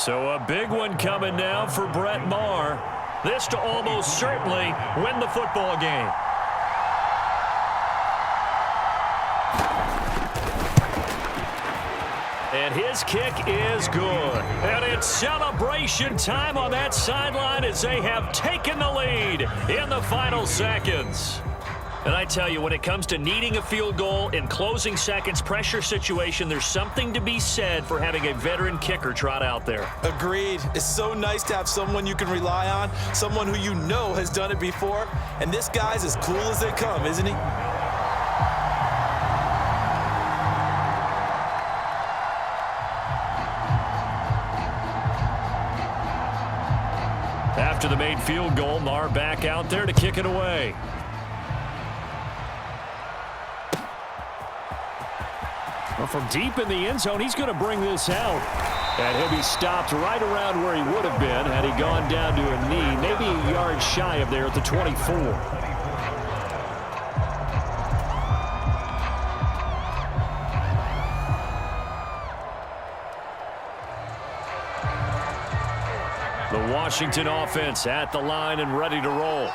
So a big one coming now for Brett Maher. This to almost certainly win the football game. And his kick is good. And it's celebration time on that sideline as they have taken the lead in the final seconds. And I tell you, when it comes to needing a field goal in closing seconds pressure situation, there's something to be said for having a veteran kicker trot out there. Agreed. It's so nice to have someone you can rely on, someone who you know has done it before. And this guy's as cool as they come, isn't he? After the made field goal, Maher back out there to kick it away. Well, from deep in the end zone, he's going to bring this out. And he'll be stopped right around where he would have been had he gone down to a knee, maybe a yard shy of there at the 24. The Washington offense at the line and ready to roll.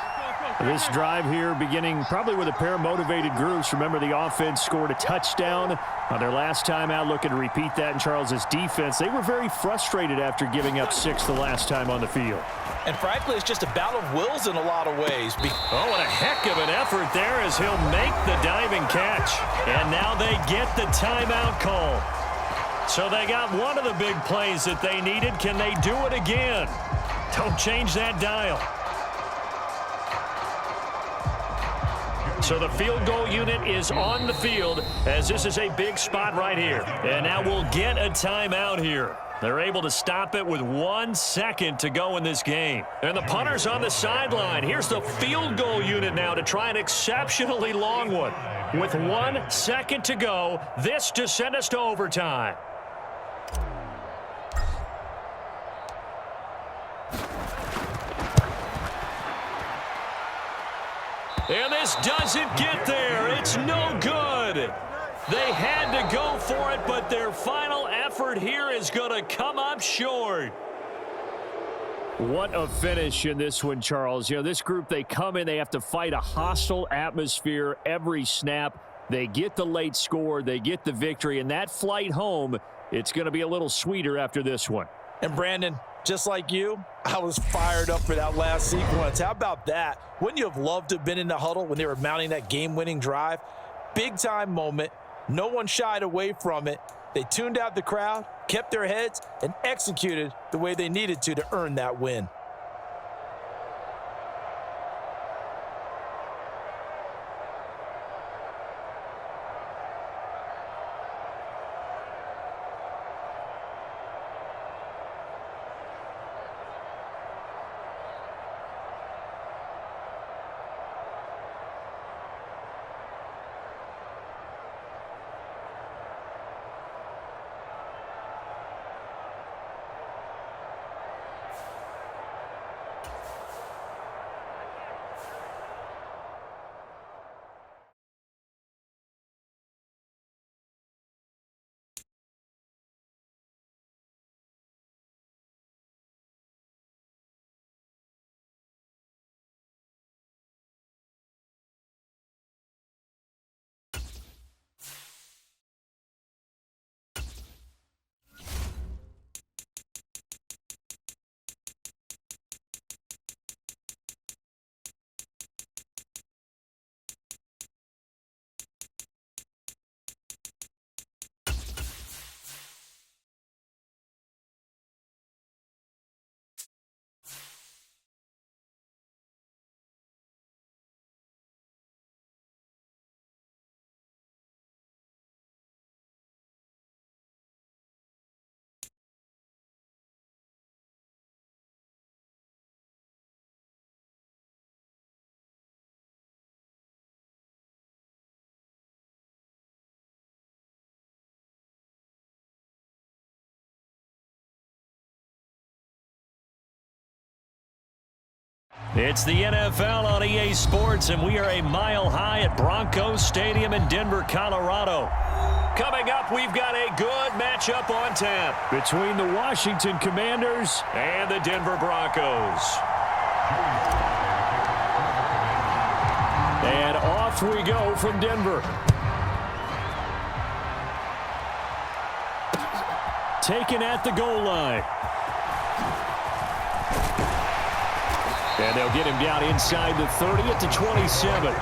This drive here beginning probably with a pair of motivated groups. Remember, the offense scored a touchdown on their last time out, looking to repeat that in Charles's defense. They were very frustrated after giving up 6 the last time on the field. And frankly, it's just a battle of wills in a lot of ways. Oh, and a heck of an effort there as he'll make the diving catch. And now they get the timeout call. So they got one of the big plays that they needed. Can they do it again? Don't change that dial. So the field goal unit is on the field as this is a big spot right here. And now we'll get a timeout here. They're able to stop it with 1 second to go in this game. And the punter's on the sideline. Here's the field goal unit now to try an exceptionally long one. With 1 second to go, this to send us to overtime. And this doesn't get there. It's no good. They had to go for it, but their final effort here is going to come up short. What a finish in this one, Charles. You know, this group, they come in, they have to fight a hostile atmosphere every snap. They get the late score, they get the victory, and that flight home, it's going to be a little sweeter after this one. And Brandon, just like you, I was fired up for that last sequence. How about that? Wouldn't you have loved to have been in the huddle when they were mounting that game-winning drive? Big-time moment. No one shied away from it. They tuned out the crowd, kept their heads, and executed the way they needed to earn that win. It's the NFL on EA Sports, and we are a mile high at Broncos Stadium in Denver, Colorado. Coming up, we've got a good matchup on tap between the Washington Commanders and the Denver Broncos. And off we go from Denver. Taken at the goal line. And they'll get him down inside the 30 at the 27.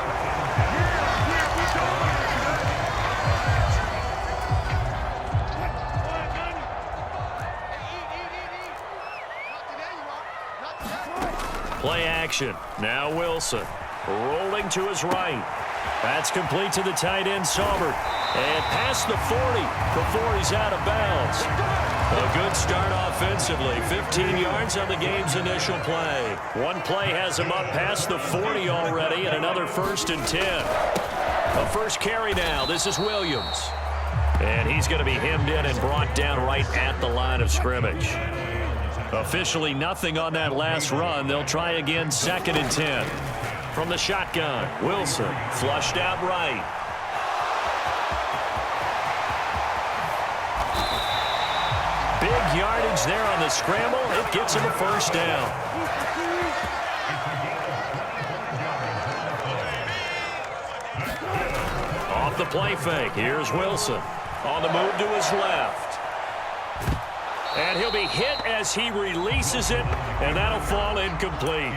Play action. Now Wilson. Rolling to his right. That's complete to the tight end, Saubert. And past the 40 before he's out of bounds. A good start offensively. 15 yards on the game's initial play. One play has him up past the 40 already, and another 1st and 10. A first carry now. This is Williams. And he's going to be hemmed in and brought down right at the line of scrimmage. Officially nothing on that last run. They'll try again 2nd and 10. From the shotgun, Wilson flushed out right. Big yardage there on the scramble. It gets him a first down. Off the play fake. Here's Wilson. On the move to his left. And he'll be hit as he releases it, and that'll fall incomplete.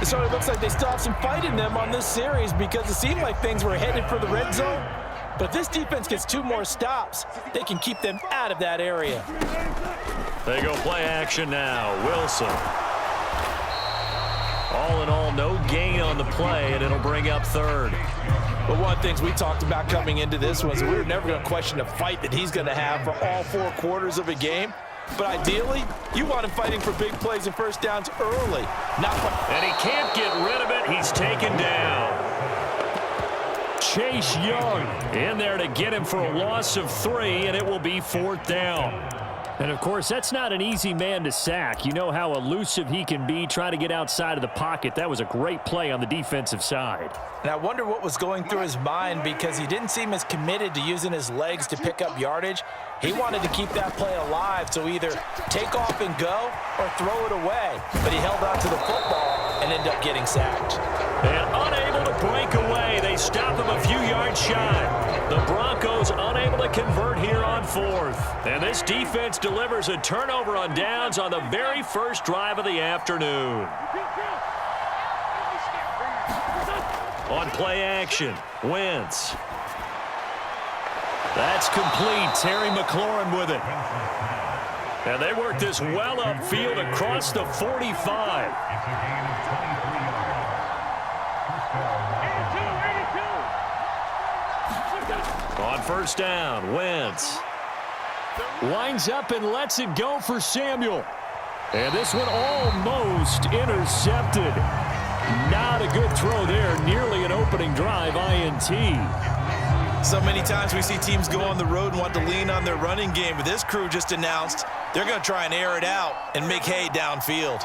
So it looks like they still have some fight in them on this series because it seemed like things were headed for the red zone. But if this defense gets 2 more stops, they can keep them out of that area. They go play action now. Wilson. All in all, no gain on the play, and it'll bring up 3rd. But one of the things we talked about coming into this was we were never going to question the fight that he's going to have for all 4 quarters of a game. But ideally, you want him fighting for big plays and first downs early. And he can't get rid of it. He's taken down. Chase Young in there to get him for a loss of 3, and it will be 4th down. And, of course, that's not an easy man to sack. You know how elusive he can be trying to get outside of the pocket. That was a great play on the defensive side. And I wonder what was going through his mind because he didn't seem as committed to using his legs to pick up yardage. He wanted to keep that play alive, so either take off and go or throw it away. But he held on to the football and ended up getting sacked. And unable to break away, they stop him a few yards shy. The Broncos unable to convert here on 4th. And this defense delivers a turnover on downs on the very first drive of the afternoon. On play action, Wentz. That's complete. Terry McLaurin with it. And they work this well upfield across the 45. On 1st down, Wentz winds up and lets it go for Samuel. And this one almost intercepted. Not a good throw there. Nearly an opening drive INT. So many times we see teams go on the road and want to lean on their running game, but this crew just announced they're going to try and air it out and make hay downfield.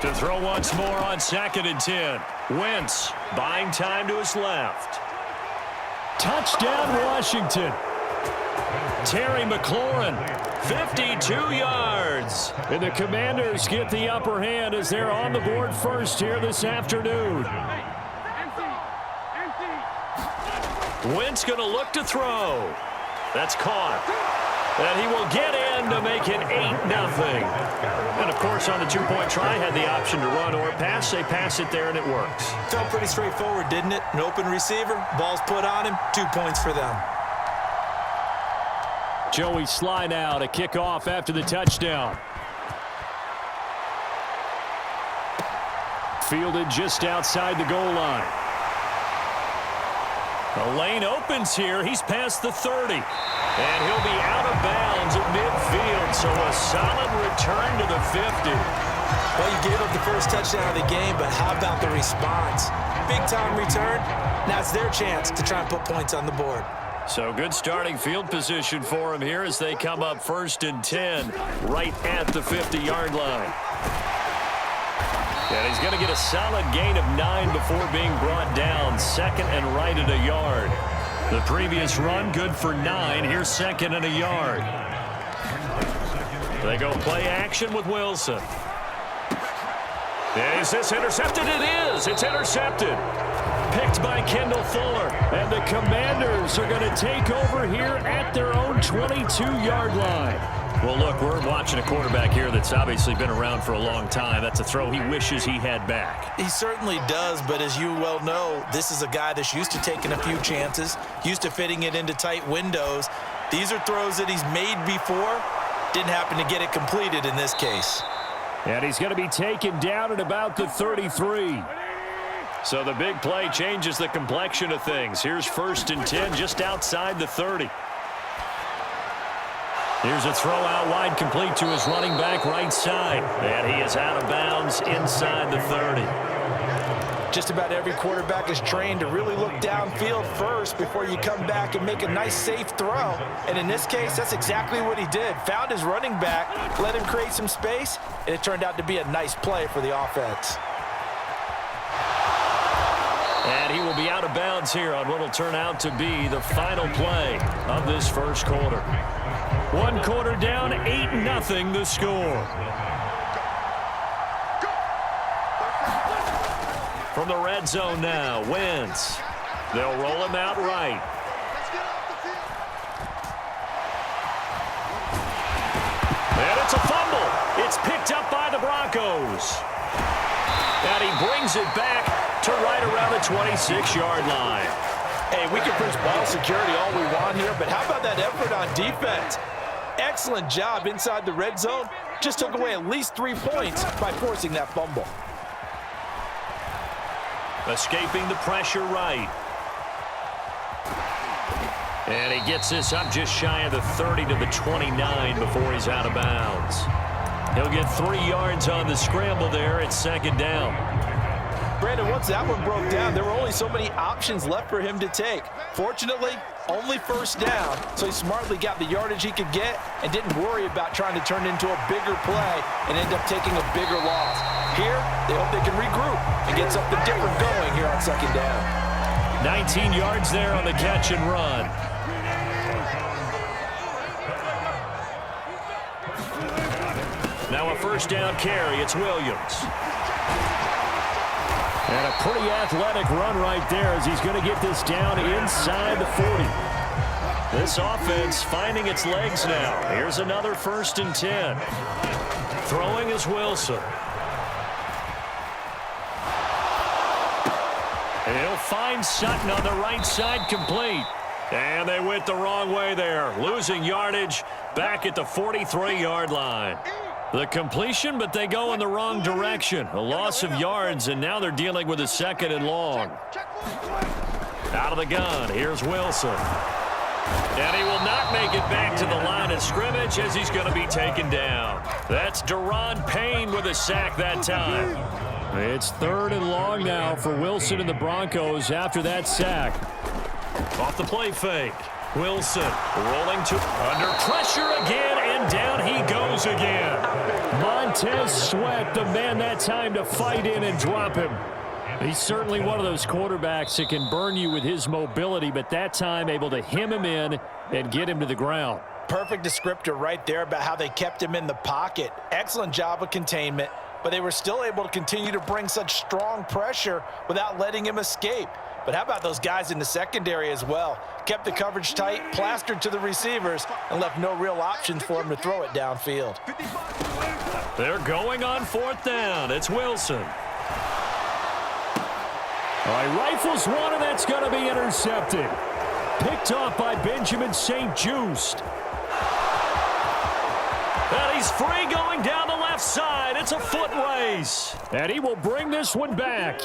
To throw once more on 2nd and 10. Wentz buying time to his left. Touchdown, Washington. Terry McLaurin, 52 yards. And the Commanders get the upper hand as they're on the board first here this afternoon. Wentz going to look to throw. That's caught. And he will get in to make it 8-0. And, of course, on the 2-point try, had the option to run or pass. They pass it there, and it works. Felt pretty straightforward, didn't it? An open receiver, ball's put on him, 2 points for them. Joey Sly now to kick off after the touchdown. Fielded just outside the goal line. The lane opens here. He's past the 30. And he'll be out of bounds at midfield, so a solid return to the 50. Well, you gave up the first touchdown of the game, but how about the response? Big-time return. Now it's their chance to try and put points on the board. So good starting field position for him here as they come up 1st and 10 right at the 50-yard line. And he's going to get a solid gain of 9 before being brought down. 2nd and right at a yard. The previous run good for 9. Here's 2nd and a yard. They go play action with Wilson. Is this intercepted? It is. It's intercepted. Picked by Kendall Fuller. And the Commanders are going to take over here at their own 22-yard line. Well, look, we're watching a quarterback here that's obviously been around for a long time. That's a throw he wishes he had back. He certainly does, but as you well know, this is a guy that's used to taking a few chances, used to fitting it into tight windows. These are throws that he's made before. Didn't happen to get it completed in this case. And he's going to be taken down at about the 33. So the big play changes the complexion of things. Here's 1st and 10 just outside the 30. Here's a throw out wide, complete to his running back right side. And he is out of bounds inside the 30. Just about every quarterback is trained to really look downfield first before you come back and make a nice, safe throw. And in this case, that's exactly what he did. Found his running back, let him create some space, and it turned out to be a nice play for the offense. And he will be out of bounds here on what will turn out to be the final play of this first quarter. 1 quarter down, 8-0 the score. From the red zone now, Wentz. They'll roll him out right. And it's a fumble. It's picked up by the Broncos. And he brings it back to right around the 26-yard line. Hey, we can preach ball security all we want here, but how about that effort on defense? Excellent job inside the red zone. Just took away at least 3 points by forcing that fumble. Escaping the pressure right. And he gets this up just shy of the 30 to the 29 before he's out of bounds. He'll get 3 yards on the scramble there at 2nd down. Brandon, once that one broke down, there were only so many options left for him to take. Fortunately, only 1st down, so he smartly got the yardage he could get and didn't worry about trying to turn it into a bigger play and end up taking a bigger loss. Here, they hope they can regroup and get something different going here on 2nd down. 19 yards there on the catch and run. Now a 1st down carry. It's Williams. And a pretty athletic run right there as he's going to get this down inside the 40. This offense finding its legs now. Here's another 1st and 10. Throwing is Wilson. And he'll find Sutton on the right side, complete. And they went the wrong way there. Losing yardage back at the 43-yard line. The completion, but they go in the wrong direction. A loss of yards, and now they're dealing with a 2nd and long. Out of the gun, here's Wilson. And he will not make it back to the line of scrimmage as he's going to be taken down. That's Deron Payne with a sack that time. It's 3rd and long now for Wilson and the Broncos after that sack. Off the play fake. Wilson rolling to under pressure again, and down he goes again. Montez Sweat, the man that time to fight in and drop him. He's certainly one of those quarterbacks that can burn you with his mobility, but that time able to hem him in and get him to the ground. Perfect descriptor right there about how they kept him in the pocket. Excellent job of containment, but they were still able to continue to bring such strong pressure without letting him escape. But how about those guys in the secondary as well? Kept the coverage tight, plastered to the receivers, and left no real options for him to throw it downfield. They're going on 4th down. It's Wilson. All right, rifles one, and that's going to be intercepted. Picked off by Benjamin St-Juste. And he's free going down the left side. It's a foot race. And he will bring this one back.